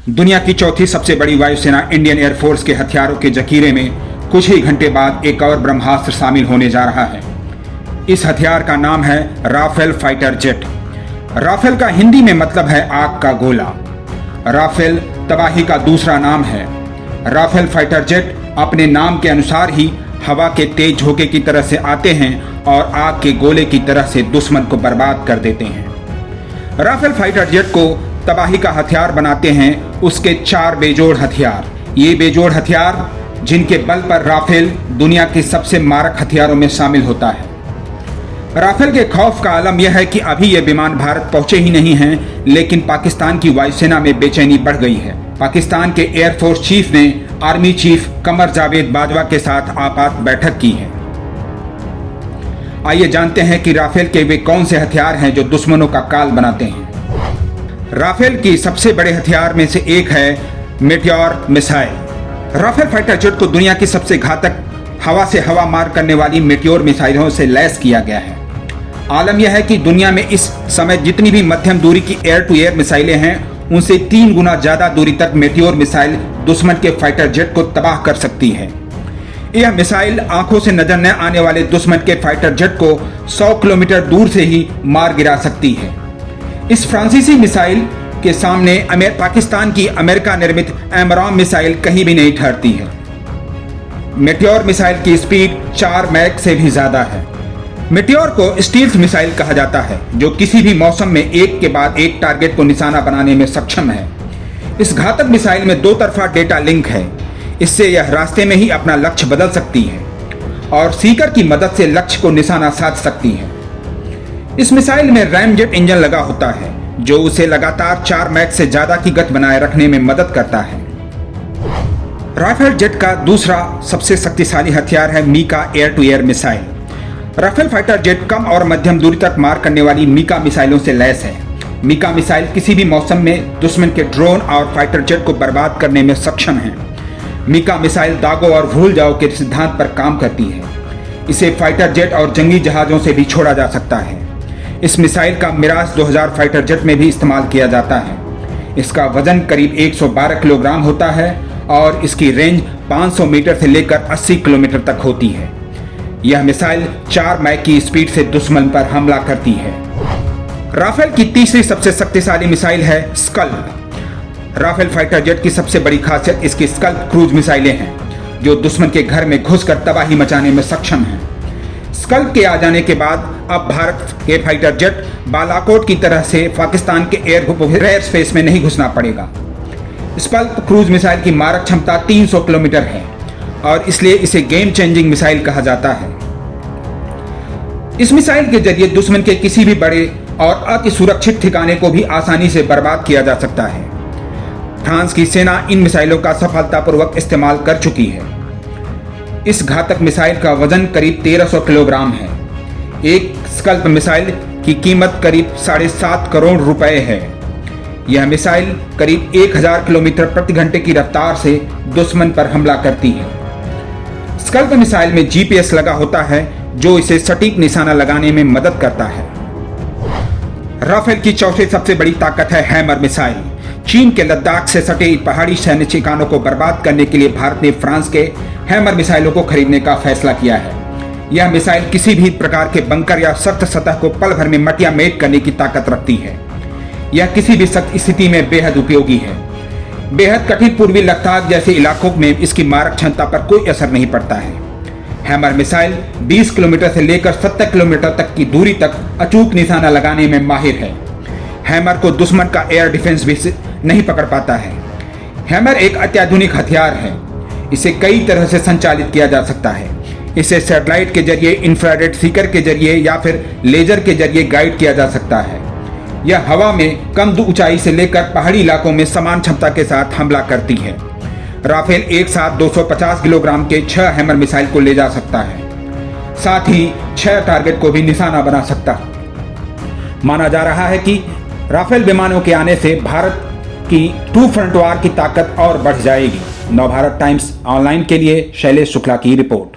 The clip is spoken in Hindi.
दुनिया की चौथी सबसे बड़ी वायुसेना इंडियन एयरफोर्स के हथियारों के जखीरे में कुछ ही घंटे बाद एक और ब्रह्मास्त्र शामिल होने जा रहा है। इस हथियार का नाम है राफेल फाइटर जेट। राफेल का हिंदी में मतलब है आग का गोला। राफेल तबाही का दूसरा नाम है। राफेल फाइटर जेट अपने नाम के अनुसार ही हवा के तेज झोंके की तरह से आते हैं और आग के गोले की तरह से दुश्मन को बर्बाद कर देते हैं। राफेल फाइटर जेट को तबाही का हथियार बनाते हैं उसके 4 बेजोड़ हथियार। ये बेजोड़ हथियार जिनके बल पर राफेल दुनिया के सबसे मारक हथियारों में शामिल होता है। राफेल के खौफ का आलम यह है कि अभी ये विमान भारत पहुंचे ही नहीं हैं, लेकिन पाकिस्तान की वायुसेना में बेचैनी बढ़ गई है। पाकिस्तान के एयरफोर्स चीफ ने आर्मी चीफ कमर जावेद बाजवा के साथ आपात बैठक की है। आइए जानते हैं कि राफेल के वे कौन से हथियार हैं जो दुश्मनों का काल बनाते हैं। राफेल की सबसे बड़े हथियार में से एक है meteor missile. Rafale fighter jet को दुनिया की सबसे घातक हवा से हवा मार करने वाली मेटियोर मिसाइलों से लैस किया गया है। आलम यह है कि दुनिया में इस समय जितनी भी मध्यम दूरी की एयर टू एयर मिसाइलें हैं, उनसे 3 गुना ज्यादा दूरी तक मेटियोर मिसाइल दुश्मन के फाइटर जेट को तबाह कर सकती है। यह मिसाइल आंखों से नजर न आने वाले दुश्मन के फाइटर जेट को 100 किलोमीटर दूर से ही मार गिरा सकती है। इस फ्रांसीसी मिसाइल के सामने पाकिस्तान की अमेरिका निर्मित एमराम मिसाइल कहीं भी नहीं ठहरती है। मेटियोर मिसाइल की स्पीड 4 मैक से भी ज्यादा है। मेटियोर को स्टील्थ मिसाइल कहा जाता है, जो किसी भी मौसम में एक के बाद एक टारगेट को निशाना बनाने में सक्षम है। इस घातक मिसाइल में 2 तरफा डेटा लिंक है। इससे यह रास्ते में ही अपना लक्ष्य बदल सकती है और सीकर की मदद से लक्ष्य को निशाना साध सकती है। इस मिसाइल में रैमजेट इंजन लगा होता है, जो उसे लगातार 4 मैक से ज्यादा की गति बनाए रखने में मदद करता है। राफेल जेट का दूसरा सबसे शक्तिशाली हथियार है MICA air to air missile. Rafale fighter jet कम और मध्यम दूरी तक मार करने वाली मीका मिसाइलों से लैस है। मीका मिसाइल किसी भी मौसम में दुश्मन के ड्रोन और फाइटर जेट को बर्बाद करने में सक्षम है। मीका मिसाइल दागो और भूल जाओ के सिद्धांत पर काम करती है। इसे फाइटर जेट और जंगी जहाजों से भी छोड़ा जा सकता है। इस मिसाइल का मिराज 2000 फाइटर जेट में भी इस्तेमाल किया जाता है। इसका वजन करीब 112 किलोग्राम होता है और इसकी रेंज 500 मीटर से लेकर 80 किलोमीटर तक होती है। यह मिसाइल 4 मैक की स्पीड से दुश्मन पर हमला करती है। राफेल की तीसरी सबसे शक्तिशाली मिसाइल है स्कल्प। राफेल फाइटर जेट की सबसे बड़ी खासियत इसकी स्कल्प क्रूज मिसाइलें हैं, जो दुश्मन के घर में घुसकर तबाही मचाने में सक्षम हैं। स्कल्प के आ जाने के बाद अब भारत के फाइटर जेट बालाकोट की तरह से पाकिस्तान के एयर स्पेस में नहीं घुसना पड़ेगा। स्कल्प क्रूज मिसाइल की मारक क्षमता 300 किलोमीटर है और इसलिए इसे गेम चेंजिंग मिसाइल कहा जाता है। इस मिसाइल के जरिए दुश्मन के किसी भी बड़े और अति सुरक्षित ठिकाने को भी आसानी से बर्बाद किया जा सकता है। फ्रांस की सेना इन मिसाइलों का सफलतापूर्वक इस्तेमाल कर चुकी है। इस घातक मिसाइल का वजन करीब 1300 किलोग्राम है। एक स्कल्प मिसाइल की कीमत करीब 7.5 करोड़ रुपए है। यह मिसाइल करीब 1000 किलोमीटर प्रति घंटे की रफ्तार से दुश्मन पर हमला करती है। स्कल्प मिसाइल में जीपीएस लगा होता है, जो इसे सटीक निशाना लगाने में मदद करता है। राफेल की चौथी सबसे बड़ी ताकत है हैमर मिसाइल। चीन के लद्दाख से सटे पहाड़ी सैन्य ठिकानों को बर्बाद करने के लिए भारत ने फ्रांस के हैमर मिसाइलों को खरीदने का फैसला किया है। यह मिसाइल किसी भी प्रकार के बंकर या सख्त सतह को पल भर में मटिया मेट करने की ताकत रखती है। यह किसी भी सख्त स्थिति में बेहद उपयोगी है। बेहद कठिन पूर्वी लद्दाख जैसे इलाकों में इसकी मारक क्षमता पर कोई असर नहीं पड़ता है। हैमर मिसाइल 20 किलोमीटर से लेकर 70 किलोमीटर तक की दूरी तक अचूक निशाना लगाने में माहिर है। हैमर को दुश्मन का एयर डिफेंस भी नहीं पकड़ पाता है। हैमर एक अत्याधुनिक हथियार है। इसे कई तरह से संचालित किया जा सकता है। इसे सैटेलाइट के जरिए, इंफ्रारेड सीकर के जरिए या फिर लेजर के जरिए गाइड किया जा सकता है। यह हवा में कम ऊंचाई से लेकर पहाड़ी इलाकों में समान क्षमता के साथ हमला करती है। राफेल एक साथ 250 किलोग्राम के 6 हैमर मिसाइल को ले जा सकता है। साथ ही 6 टारगेट को भी निशाना बना सकता। माना जा रहा है कि राफेल विमानों के आने से भारत की 2 फ्रंट वार की ताकत और बढ़ जाएगी। नवभारत टाइम्स ऑनलाइन के लिए शैलेश शुक्ला की रिपोर्ट।